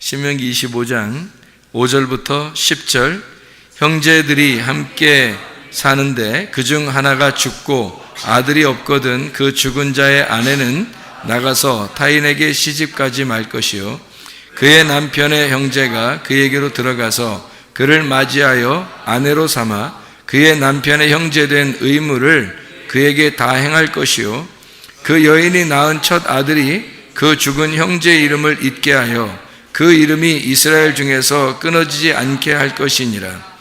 신명기 25장 5절부터 10절. 형제들이 함께 사는데 그중 하나가 죽고 아들이 없거든 그 죽은 자의 아내는 나가서 타인에게 시집가지 말 것이요 그의 남편의 형제가 그에게로 들어가서 그를 맞이하여 아내로 삼아 그의 남편의 형제된 의무를 그에게 다 행할 것이요 그 여인이 낳은 첫 아들이 그 죽은 형제의 이름을 잊게 하여 그 이름이 이스라엘 중에서 끊어지지 않게 할 것이니라.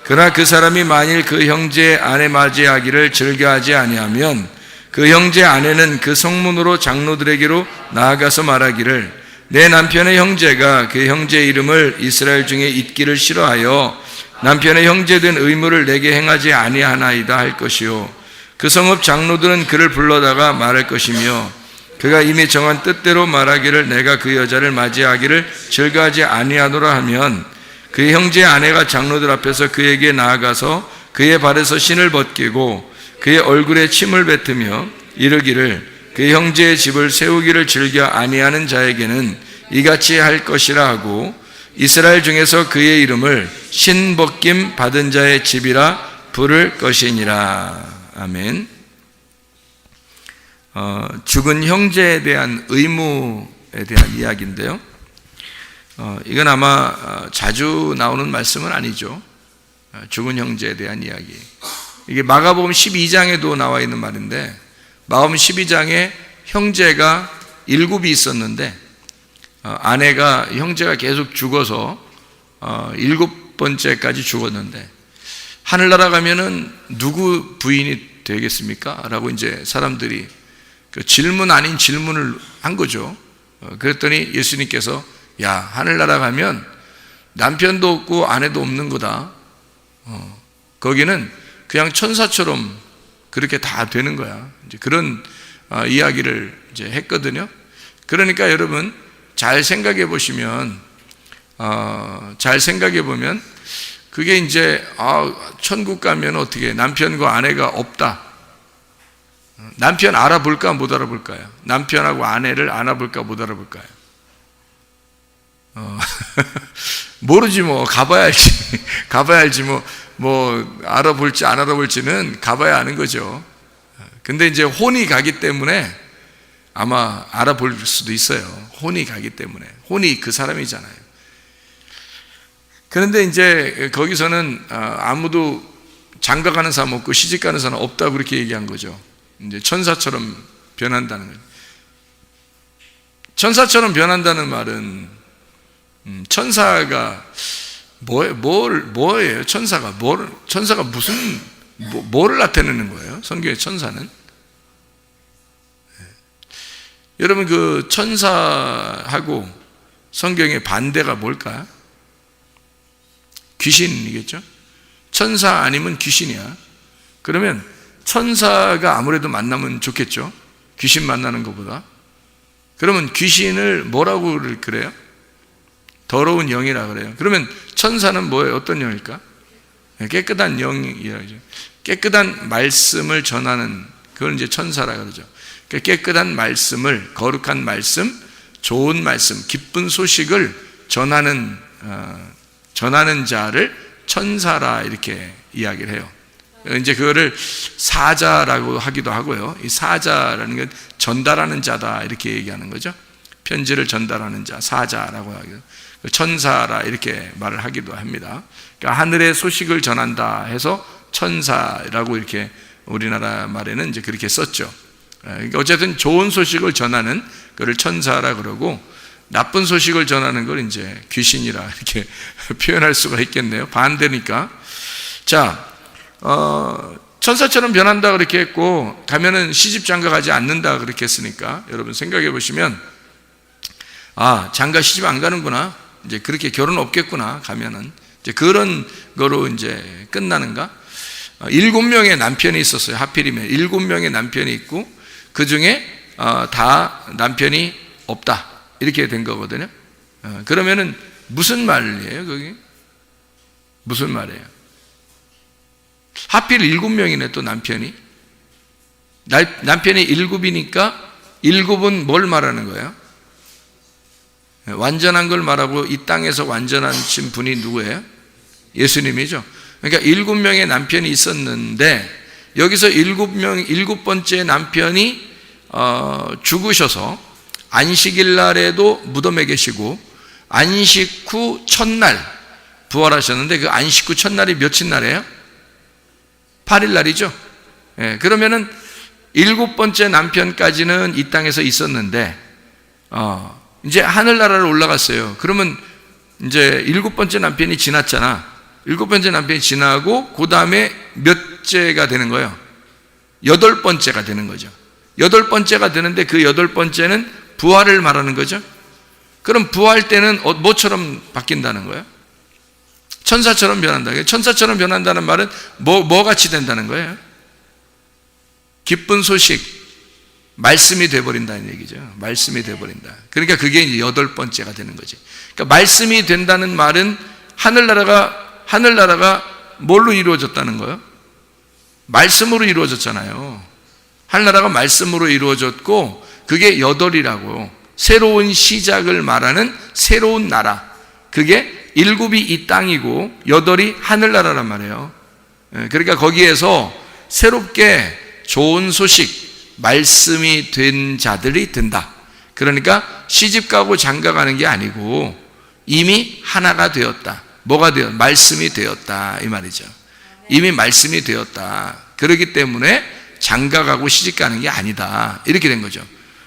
그러나 그 사람이 만일 그 형제의 아내 맞이하기를 즐겨하지 아니하면 그 형제의 아내는 그 성문으로 장로들에게로 나아가서 말하기를 내 남편의 형제가 그 형제의 이름을 이스라엘 중에 잊기를 싫어하여 남편의 형제된 의무를 내게 행하지 아니하나이다 할 것이요 그 성읍 장로들은 그를 불러다가 말할 것이며 그가 이미 정한 뜻대로 말하기를 내가 그 여자를 맞이하기를 즐거워하지 아니하노라 하면 그의 형제의 아내가 장로들 앞에서 그에게 나아가서 그의 발에서 신을 벗기고 그의 얼굴에 침을 뱉으며 이르기를 그의 형제의 집을 세우기를 즐겨 아니하는 자에게는 이같이 할 것이라 하고 이스라엘 중에서 그의 이름을 신벗김 받은 자의 집이라 부를 것이니라. 아멘. 죽은 형제에 대한 의무에 대한 이야기인데요. 이건 아마 자주 나오는 말씀은 아니죠. 죽은 형제에 대한 이야기. 이게 마가복음 12장에도 나와 있는 말인데 마가복음 12장에 형제가 7이 있었는데 아내가 형제가 계속 죽어서 7번째까지 죽었는데 하늘나라 가면은 누구 부인이 되겠습니까? 라고 이제 사람들이 그 질문 아닌 질문을 한 거죠. 그랬더니 예수님께서 야 하늘나라 가면 남편도 없고 아내도 없는 거다. 거기는 그냥 천사처럼 그렇게 다 되는 거야. 이제 그런 이야기를 이제 했거든요. 그러니까 여러분 잘 생각해 보시면 그게 이제 천국 가면 어떻게 남편과 아내가 없다. 남편 알아볼까 못 알아볼까요? 남편하고 아내를 알아볼까 못 알아볼까요? 모르지 뭐 가봐야 알지 뭐 알아볼지 안 알아볼지는 가봐야 아는 거죠. 근데 이제 혼이 가기 때문에 아마 알아볼 수도 있어요. 혼이 가기 때문에 혼이 그 사람이잖아요. 그런데 이제 거기서는 아무도 장가가는 사람 없고 시집가는 사람 없다고 그렇게 얘기한 거죠. 이제 천사처럼 변한다는 거예요. 천사처럼 변한다는 말은 천사가 뭐예요? 천사가 무슨 뭐를 나타내는 거예요? 성경의 천사는 여러분 그 천사하고 성경의 반대가 뭘까요? 귀신이겠죠? 천사 아니면 귀신이야. 그러면 천사가 아무래도 만나면 좋겠죠? 귀신 만나는 것보다. 그러면 귀신을 뭐라고 그래요? 더러운 영이라 그래요. 그러면 천사는 뭐예요? 어떤 영일까? 깨끗한 영이라죠. 깨끗한 말씀을 전하는 그걸 이제 천사라 그러죠. 깨끗한 말씀을, 거룩한 말씀, 좋은 말씀, 기쁜 소식을 전하는 자를 천사라 이렇게 이야기를 해요. 이제 그거를 사자라고 하기도 하고요. 이 사자라는 건 전달하는 자다 이렇게 얘기하는 거죠. 편지를 전달하는 자, 사자라고 하기도, 천사라 이렇게 말을 하기도 합니다. 그러니까 하늘의 소식을 전한다 해서 천사라고 이렇게 우리나라 말에는 이제 그렇게 썼죠. 그러니까 어쨌든 좋은 소식을 전하는 그를 천사라 그러고 나쁜 소식을 전하는 걸 이제 귀신이라 이렇게 표현할 수가 있겠네요. 반대니까. 자, 천사처럼 변한다 그렇게 했고 가면은 시집 장가 가지 않는다 그렇게 했으니까 여러분 생각해 보시면 장가 시집 안 가는구나. 이제 그렇게 결혼 없겠구나. 가면은 이제 그런 거로 이제 끝나는가? 7명의 남편이 있었어요. 하필이면 7명의 남편이 있고 그 중에 다 남편이 없다. 이렇게 된 거거든요. 그러면은 무슨 말이에요, 거기? 무슨 말이에요? 하필 7명이네, 또 남편이. 남편이 7이니까 7은 뭘 말하는 거예요? 완전한 걸 말하고 이 땅에서 완전하신 분이 누구예요? 예수님이죠. 그러니까 7명의 남편이 있었는데 여기서 일곱 번째 남편이 죽으셔서 안식일 날에도 무덤에 계시고 안식 후 첫날 부활하셨는데 그 안식 후 첫날이 며칠 날이에요? 8일 날이죠. 그러면은 7번째 남편까지는 이 땅에서 있었는데 이제 하늘나라로 올라갔어요. 그러면 이제 7번째 남편이 지났잖아. 7번째 남편이 지나고 그 다음에 몇째가 되는 거예요? 8번째가 되는 거죠. 8번째가 되는데 그 8번째는 부활을 말하는 거죠. 그럼 부활 때는 뭐처럼 바뀐다는 거예요? 천사처럼 변한다. 천사처럼 변한다는 말은 뭐 같이 된다는 거예요? 기쁜 소식, 말씀이 돼버린다는 얘기죠. 말씀이 돼버린다. 그러니까 그게 이제 8번째가 되는 거지. 그러니까 말씀이 된다는 말은 하늘나라가 뭘로 이루어졌다는 거예요? 말씀으로 이루어졌잖아요. 하늘나라가 말씀으로 이루어졌고 그게 8이라고 새로운 시작을 말하는 새로운 나라. 그게 7이 이 땅이고 8이 하늘나라란 말이에요. 그러니까 거기에서 새롭게 좋은 소식, 말씀이 된 자들이 된다. 그러니까 시집가고 장가가는 게 아니고 이미 하나가 되었다. 뭐가 되었다? 말씀이 되었다 이 말이죠. 이미 말씀이 되었다. 그렇기 때문에 장가가고 시집가는 게 아니다 이렇게 된 거죠.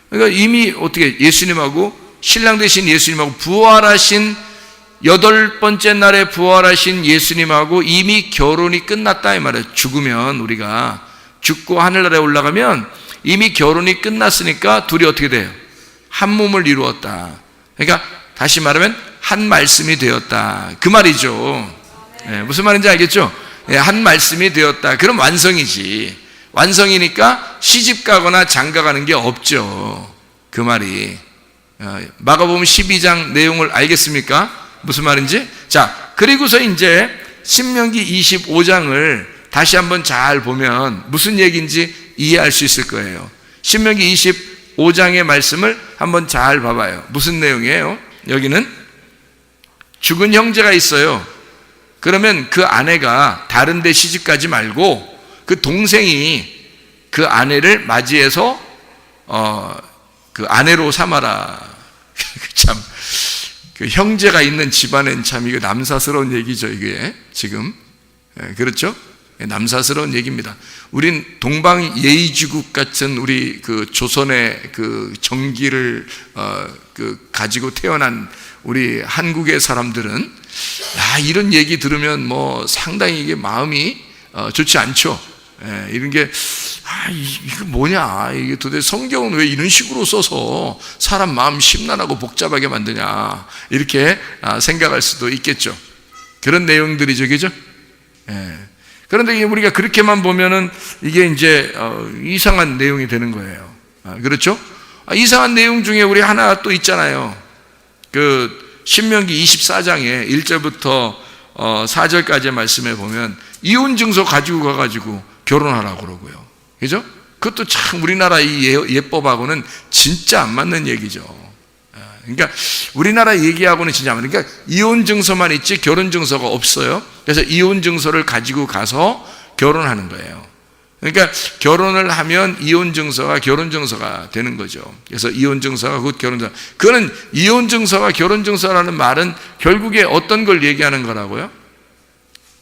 그러니까 이미 어떻게 예수님하고 신랑 되신 예수님하고 부활하신 8번째 날에 부활하신 예수님하고 이미 결혼이 끝났다 이 말이에요. 죽으면 우리가 죽고 하늘나라에 올라가면 이미 결혼이 끝났으니까 둘이 어떻게 돼요? 한 몸을 이루었다. 그러니까 다시 말하면 한 말씀이 되었다 그 말이죠. 무슨 말인지 알겠죠? 한 말씀이 되었다. 그럼 완성이지. 완성이니까 시집가거나 장가가는 게 없죠. 그 말이. 마가복음 12장 내용을 알겠습니까? 무슨 말인지? 자, 그리고서 이제 신명기 25장을 다시 한번 잘 보면 무슨 얘기인지 이해할 수 있을 거예요. 신명기 25장의 말씀을 한번 잘 봐봐요. 무슨 내용이에요? 여기는 죽은 형제가 있어요. 그러면 그 아내가 다른 데 시집가지 말고 그 동생이 그 아내를 맞이해서 그 아내로 삼아라. 참, 그 형제가 있는 집안엔 참 이거 남사스러운 얘기죠. 이게 지금 그렇죠? 남사스러운 얘기입니다. 우린 동방 예의지국 같은 우리 그 조선의 그 정기를 그 가지고 태어난 우리 한국의 사람들은 이런 얘기 들으면 뭐 상당히 이게 마음이 좋지 않죠. 이런 게 이거 뭐냐, 이게 도대체 성경은 왜 이런 식으로 써서 사람 마음 심란하고 복잡하게 만드냐 이렇게 생각할 수도 있겠죠. 그런 내용들이죠, 그죠? 그런데 우리가 그렇게만 보면은 이게 이제 이상한 내용이 되는 거예요. 그렇죠? 이상한 내용 중에 우리 하나 또 있잖아요. 그 신명기 24장에 1절부터 4절까지의 말씀에 보면 이혼 증서 가지고 가가지고 결혼하라고 그러고요. 그죠? 그것도 참 우리나라 이 예법하고는 진짜 안 맞는 얘기죠. 그러니까 우리나라 얘기하고는 진짜 안 맞는. 그러니까 이혼 증서만 있지 결혼 증서가 없어요. 그래서 이혼 증서를 가지고 가서 결혼하는 거예요. 그러니까 결혼을 하면 이혼 증서가 결혼 증서가 되는 거죠. 그래서 이혼 증서가 곧 결혼 증서. 그거는 이혼 증서가 결혼 증서라는 말은 결국에 어떤 걸 얘기하는 거라고요?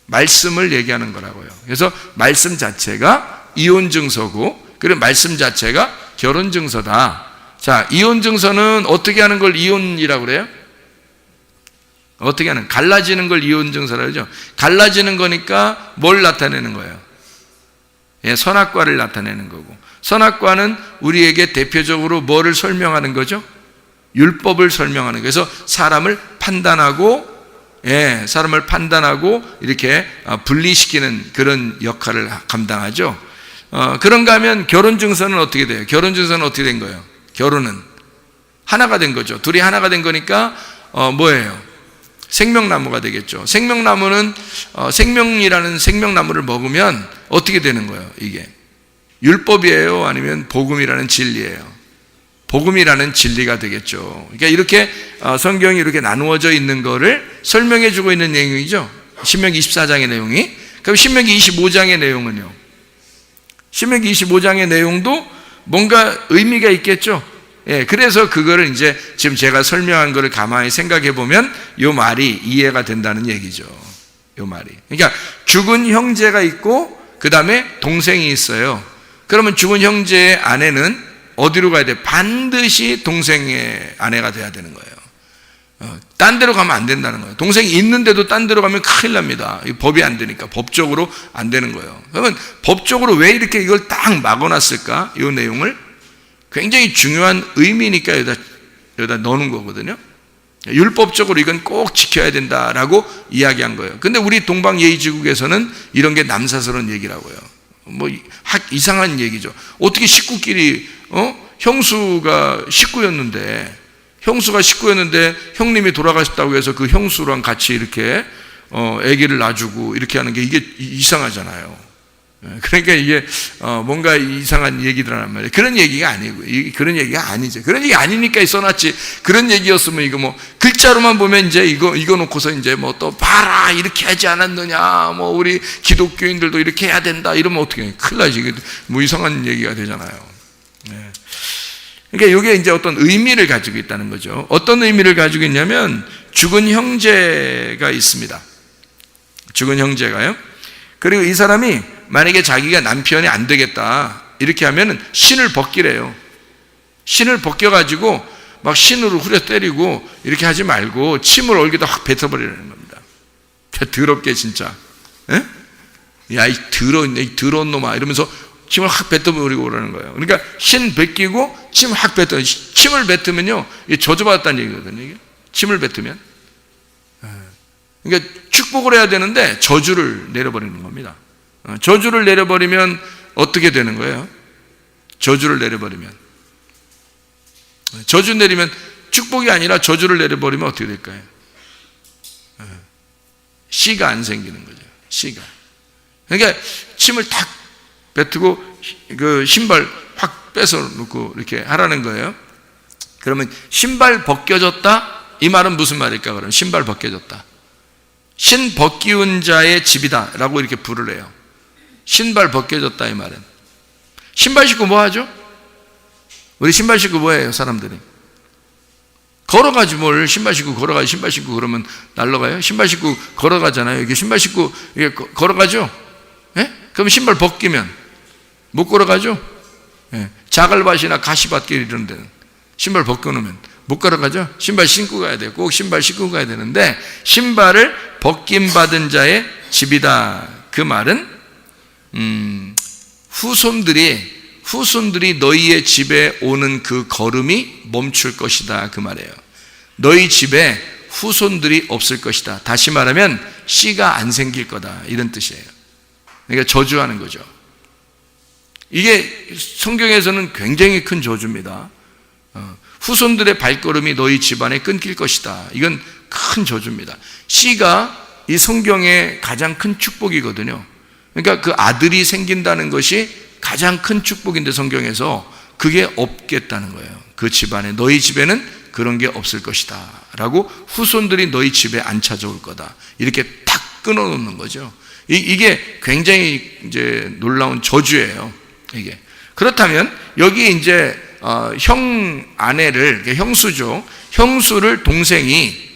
말씀을 얘기하는 거라고요. 그래서 말씀 자체가 이혼 증서고, 그리고 말씀 자체가 결혼 증서다. 자, 이혼 증서는 어떻게 하는 걸 이혼이라고 그래요? 어떻게 하는? 갈라지는 걸 이혼 증서라고 그러죠. 갈라지는 거니까 뭘 나타내는 거예요? 선악과를 나타내는 거고, 선악과는 우리에게 대표적으로 뭐를 설명하는 거죠? 율법을 설명하는 거예요. 그래서 사람을 판단하고 이렇게 분리시키는 그런 역할을 감당하죠. 그런가 하면 결혼 증서는 어떻게 돼요? 결혼 증서는 어떻게 된 거예요? 결혼은 하나가 된 거죠. 둘이 하나가 된 거니까 뭐예요? 생명나무가 되겠죠. 생명나무는 생명이라는 생명나무를 먹으면 어떻게 되는 거예요? 이게 율법이에요? 아니면 복음이라는 진리예요? 복음이라는 진리가 되겠죠. 그러니까 이렇게 성경이 이렇게 나누어져 있는 거를 설명해 주고 있는 내용이죠. 신명기 24장의 내용이. 그럼 신명기 25장의 내용은요? 신명기 25장의 내용도 뭔가 의미가 있겠죠. 예, 그래서 그거를 이제 지금 제가 설명한 거를 가만히 생각해 보면 이 말이 이해가 된다는 얘기죠. 이 말이. 그러니까 죽은 형제가 있고 그 다음에 동생이 있어요. 그러면 죽은 형제의 아내는 어디로 가야 돼? 반드시 동생의 아내가 돼야 되는 거예요. 딴 데로 가면 안 된다는 거예요. 동생이 있는데도 딴 데로 가면 큰일 납니다. 법이 안 되니까. 법적으로 안 되는 거예요. 그러면 법적으로 왜 이렇게 이걸 딱 막아놨을까? 이 내용을 굉장히 중요한 의미니까 여기다 넣는 거거든요. 율법적으로 이건 꼭 지켜야 된다라고 이야기한 거예요. 근데 우리 동방예의지국에서는 이런 게 남사스러운 얘기라고요. 뭐 이상한 얘기죠. 어떻게 식구끼리 형수가 식구였는데 형님이 돌아가셨다고 해서 그 형수랑 같이 이렇게 아기를 낳아주고 이렇게 하는 게 이게 이상하잖아요. 그러니까 이게 뭔가 이상한 얘기들란 말이에요. 그런 얘기가 아니고 그런 얘기가 아니죠. 그런 얘기 아니니까 써놨지. 그런 얘기였으면 이거 뭐 글자로만 보면 이제 이거 놓고서 이제 뭐 또 봐라 이렇게 하지 않았느냐 뭐 우리 기독교인들도 이렇게 해야 된다 이러면 어떻게 해? 큰일 나지. 이게 뭐 이상한 얘기가 되잖아요. 네. 그러니까 이게 이제 어떤 의미를 가지고 있다는 거죠. 어떤 의미를 가지고 있냐면 죽은 형제가 있습니다. 죽은 형제가요. 그리고 이 사람이 만약에 자기가 남편이 안 되겠다 이렇게 하면은 신을 벗기래요. 신을 벗겨가지고 막 신으로 후려 때리고 이렇게 하지 말고 침을 얼굴에다 확 뱉어버리라는 겁니다. 더럽게 진짜. 에? 야, 이 더러운 놈아 이러면서 침을 확 뱉어버리고 그러는 거예요. 그러니까 신 벗기고 침 확 뱉어. 침을 뱉으면요 저주받았다는 얘기거든요. 이게. 침을 뱉으면. 그러니까 축복을 해야 되는데 저주를 내려버리는 겁니다. 저주를 내려버리면 어떻게 되는 거예요? 저주를 내려버리면 저주 내리면 축복이 아니라 저주를 내려버리면 어떻게 될까요? 씨가 안 생기는 거죠. 씨가. 그러니까 침을 탁 뱉고 그 신발 확 뺏어 놓고 이렇게 하라는 거예요. 그러면 신발 벗겨졌다? 이 말은 무슨 말일까? 그러면 신발 벗겨졌다. 신 벗기운 자의 집이다 라고 이렇게 부르래요. 신발 벗겨졌다 이 말은. 신발 신고 뭐 하죠? 우리 신발 신고 뭐 해요 사람들이? 걸어가지 뭘 신발 신고 걸어가지. 신발 신고 그러면 날라가요? 신발 신고 걸어가잖아요. 이게 신발 신고 이게 걸어가죠? 예? 그럼 신발 벗기면 못 걸어가죠? 예. 자갈밭이나 가시밭길 이런 데는 신발 벗겨놓으면 못 걸어가죠? 신발 신고 가야 돼요. 꼭 신발 신고 가야 되는데 신발을 벗김받은 자의 집이다. 그 말은 후손들이 너희의 집에 오는 그 걸음이 멈출 것이다. 그 말이에요. 너희 집에 후손들이 없을 것이다. 다시 말하면 씨가 안 생길 거다. 이런 뜻이에요. 그러니까 저주하는 거죠. 이게 성경에서는 굉장히 큰 저주입니다. 후손들의 발걸음이 너희 집안에 끊길 것이다. 이건 큰 저주입니다. 씨가 이 성경의 가장 큰 축복이거든요. 그러니까 그 아들이 생긴다는 것이 가장 큰 축복인데 성경에서 그게 없겠다는 거예요. 그 집안에 너희 집에는 그런 게 없을 것이다 라고 후손들이 너희 집에 안 찾아올 거다 이렇게 탁 끊어놓는 거죠. 이게 굉장히 이제 놀라운 저주예요. 이게 그렇다면 여기 이제 형 아내를 형수죠. 형수를 동생이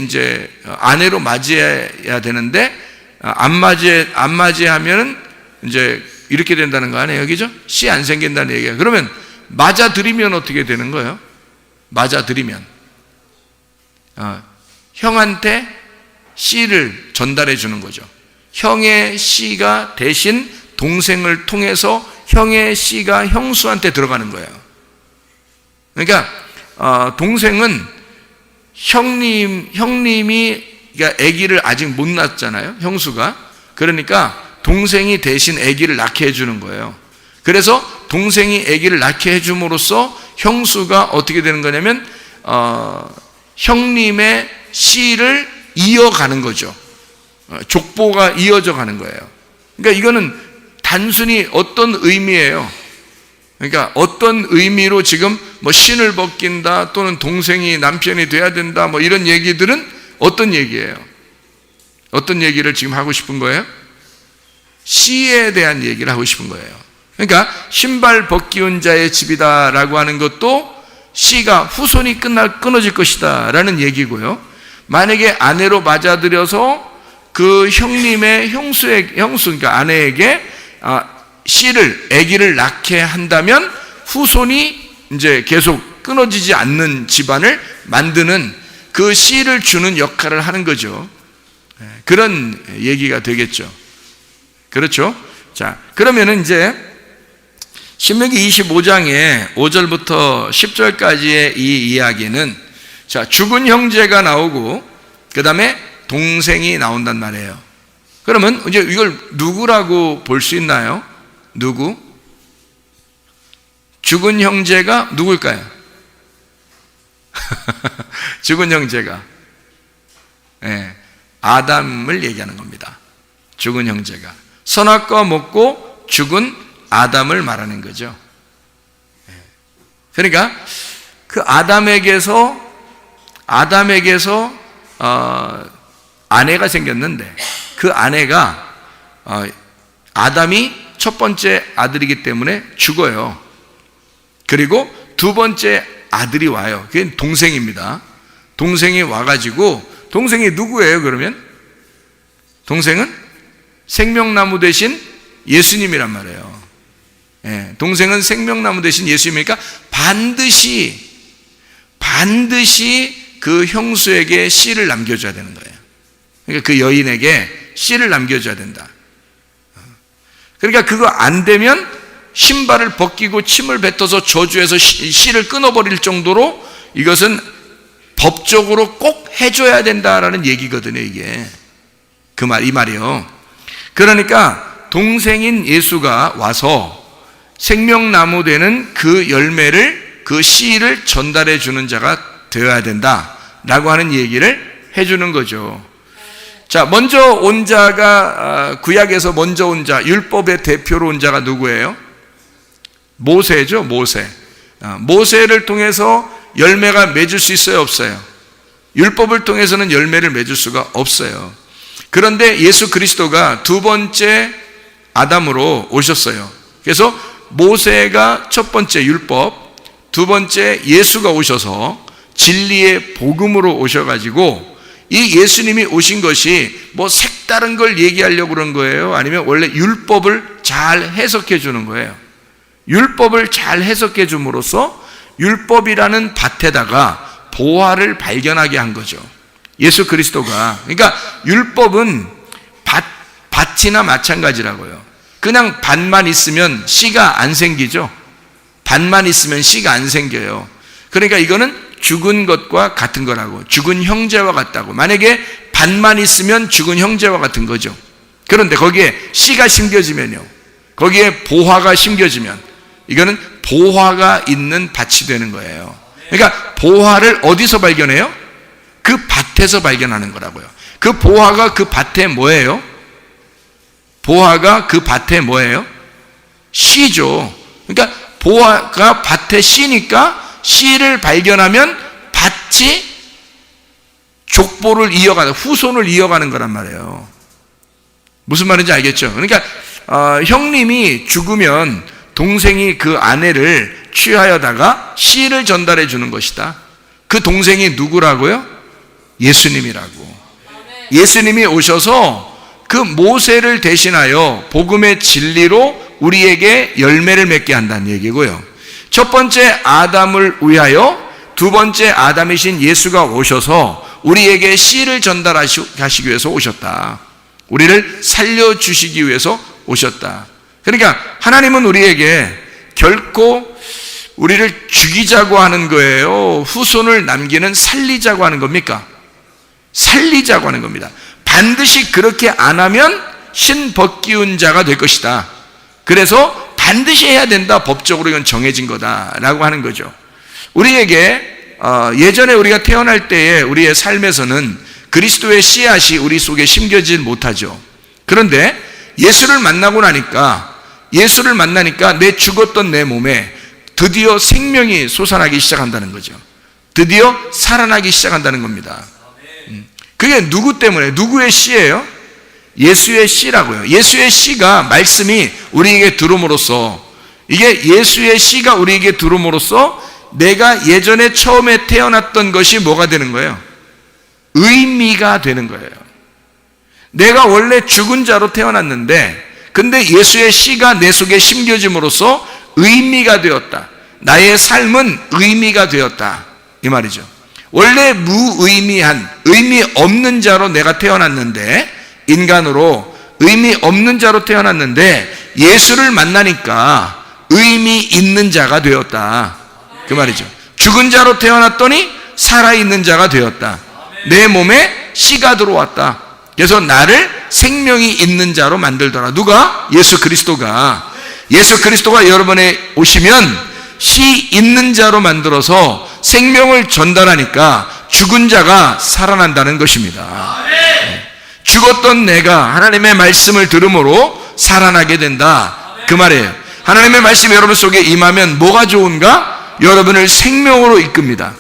이제 아내로 맞이해야 되는데 안 맞이하면은 이제 이렇게 된다는 거 아니에요, 그죠? 씨 안 생긴다는 얘기야. 그러면 맞아들이면 어떻게 되는 거예요? 맞아들이면 형한테 씨를 전달해 주는 거죠. 형의 씨가 대신 동생을 통해서 형의 씨가 형수한테 들어가는 거예요. 그러니까 동생은 형님이 그러니까 아기를 아직 못 낳았잖아요. 형수가. 그러니까 동생이 대신 아기를 낳게 해주는 거예요. 그래서 동생이 아기를 낳게 해줌으로써 형수가 어떻게 되는 거냐면 형님의 씨를 이어가는 거죠. 족보가 이어져 가는 거예요. 그러니까 이거는 단순히 어떤 의미예요? 그러니까 어떤 의미로 지금 뭐 신을 벗긴다 또는 동생이 남편이 돼야 된다 뭐 이런 얘기들은 어떤 얘기예요? 어떤 얘기를 지금 하고 싶은 거예요? 씨에 대한 얘기를 하고 싶은 거예요. 그러니까 신발 벗기운 자의 집이다라고 하는 것도 씨가 후손이 끊어질 것이다 라는 얘기고요. 만약에 아내로 맞아들여서 그 형님의 형수 그러니까 아내에게 씨를 아기를 낳게 한다면 후손이 이제 계속 끊어지지 않는 집안을 만드는 그 씨를 주는 역할을 하는 거죠. 그런 얘기가 되겠죠. 그렇죠? 자, 그러면은 이제 신명기 25장의 5절부터 10절까지의 이 이야기는 자, 죽은 형제가 나오고 그 다음에 동생이 나온단 말이에요. 그러면 이제 이걸 누구라고 볼 수 있나요? 누구? 죽은 형제가 누굴까요? 죽은 형제가 아담을 얘기하는 겁니다. 죽은 형제가 선악과 먹고 죽은 아담을 말하는 거죠. 그러니까 그 아담에게서 아내가 생겼는데 그 아내가 아담이 첫 번째 아들이기 때문에 죽어요. 그리고 두 번째 아들이 와요. 그게 동생입니다. 동생이 와가지고 동생이 누구예요? 그러면 동생은 생명나무 대신 예수님이란 말이에요. 동생은 생명나무 대신 예수님이니까 반드시 그 형수에게 씨를 남겨줘야 되는 거예요. 그러니까 그 여인에게 씨를 남겨줘야 된다. 그러니까 그거 안 되면 신발을 벗기고 침을 뱉어서 저주해서 씨를 끊어버릴 정도로 이것은 법적으로 꼭 해줘야 된다라는 얘기거든요. 이게 이 말이요. 그러니까 동생인 예수가 와서 생명나무 되는 그 열매를 그 씨를 전달해 주는 자가 되어야 된다라고 하는 얘기를 해주는 거죠. 자, 먼저 온 자가 구약에서 먼저 온 자, 율법의 대표로 온 자가 누구예요? 모세죠. 모세를 통해서 열매가 맺을 수 있어요, 없어요? 율법을 통해서는 열매를 맺을 수가 없어요. 그런데 예수 그리스도가 두 번째 아담으로 오셨어요. 그래서 모세가 첫 번째 율법, 두 번째 예수가 오셔서 진리의 복음으로 오셔가지고 이 예수님이 오신 것이 뭐 색다른 걸 얘기하려고 그런 거예요? 아니면 원래 율법을 잘 해석해 주는 거예요? 율법을 잘 해석해 줌으로써 율법이라는 밭에다가 보화를 발견하게 한 거죠. 예수 그리스도가. 그러니까 율법은 밭이나 마찬가지라고요. 그냥 밭만 있으면 씨가 안 생기죠. 밭만 있으면 씨가 안 생겨요. 그러니까 이거는 죽은 것과 같은 거라고, 죽은 형제와 같다고. 만약에 밭만 있으면 죽은 형제와 같은 거죠. 그런데 거기에 씨가 심겨지면요, 거기에 보화가 심겨지면 이거는 보화가 있는 밭이 되는 거예요. 그러니까 보화를 어디서 발견해요? 그 밭에서 발견하는 거라고요. 그 보화가 그 밭에 뭐예요? 보화가 그 밭에 뭐예요? 씨죠. 그러니까 보화가 밭에 씨니까 씨를 발견하면 밭이 족보를 이어가는, 후손을 이어가는 거란 말이에요. 무슨 말인지 알겠죠? 그러니까 형님이 죽으면 동생이 그 아내를 취하여다가 씨를 전달해 주는 것이다. 그 동생이 누구라고요? 예수님이라고. 예수님이 오셔서 그 모세를 대신하여 복음의 진리로 우리에게 열매를 맺게 한다는 얘기고요. 첫 번째 아담을 위하여 두 번째 아담이신 예수가 오셔서 우리에게 씨를 전달하시기 위해서 오셨다. 우리를 살려주시기 위해서 오셨다. 그러니까 하나님은 우리에게 결코 우리를 죽이자고 하는 거예요? 후손을 남기는 살리자고 하는 겁니까? 살리자고 하는 겁니다. 반드시 그렇게 안 하면 신 벗기운 자가 될 것이다. 그래서 반드시 해야 된다. 법적으로 이건 정해진 거다라고 하는 거죠. 우리에게 예전에 우리가 태어날 때에 우리의 삶에서는 그리스도의 씨앗이 우리 속에 심겨지지 못하죠. 그런데 예수를 만나고 나니까 예수를 만나니까 내 죽었던 내 몸에 드디어 생명이 솟아나기 시작한다는 거죠. 드디어 살아나기 시작한다는 겁니다. 그게 누구 때문에? 누구의 씨예요? 예수의 씨라고요. 예수의 씨가 말씀이 우리에게 들어옴으로써, 이게 예수의 씨가 우리에게 들어옴으로써 내가 예전에 처음에 태어났던 것이 뭐가 되는 거예요? 의미가 되는 거예요. 내가 원래 죽은 자로 태어났는데 근데 예수의 씨가 내 속에 심겨짐으로써 의미가 되었다. 나의 삶은 의미가 되었다. 이 말이죠. 원래 무의미한, 의미 없는 자로 내가 태어났는데, 인간으로 의미 없는 자로 태어났는데 예수를 만나니까 의미 있는 자가 되었다. 그 말이죠. 죽은 자로 태어났더니 살아있는 자가 되었다. 내 몸에 씨가 들어왔다. 그래서 나를 생명이 있는 자로 만들더라. 누가? 예수 그리스도가. 예수 그리스도가 여러분에 오시면 씨 있는 자로 만들어서 생명을 전달하니까 죽은 자가 살아난다는 것입니다. 죽었던 내가 하나님의 말씀을 들음으로 살아나게 된다. 그 말이에요. 하나님의 말씀이 여러분 속에 임하면 뭐가 좋은가? 여러분을 생명으로 이끕니다.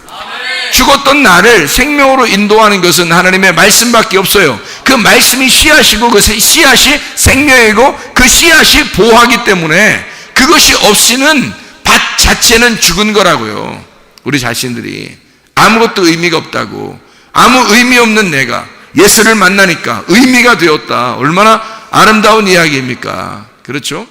죽었던 나를 생명으로 인도하는 것은 하나님의 말씀밖에 없어요. 그 말씀이 씨앗이고 그 씨앗이 생명이고 그 씨앗이 보호하기 때문에 그것이 없이는 밭 자체는 죽은 거라고요. 우리 자신들이 아무것도 의미가 없다고. 아무 의미 없는 내가 예수를 만나니까 의미가 되었다. 얼마나 아름다운 이야기입니까? 그렇죠?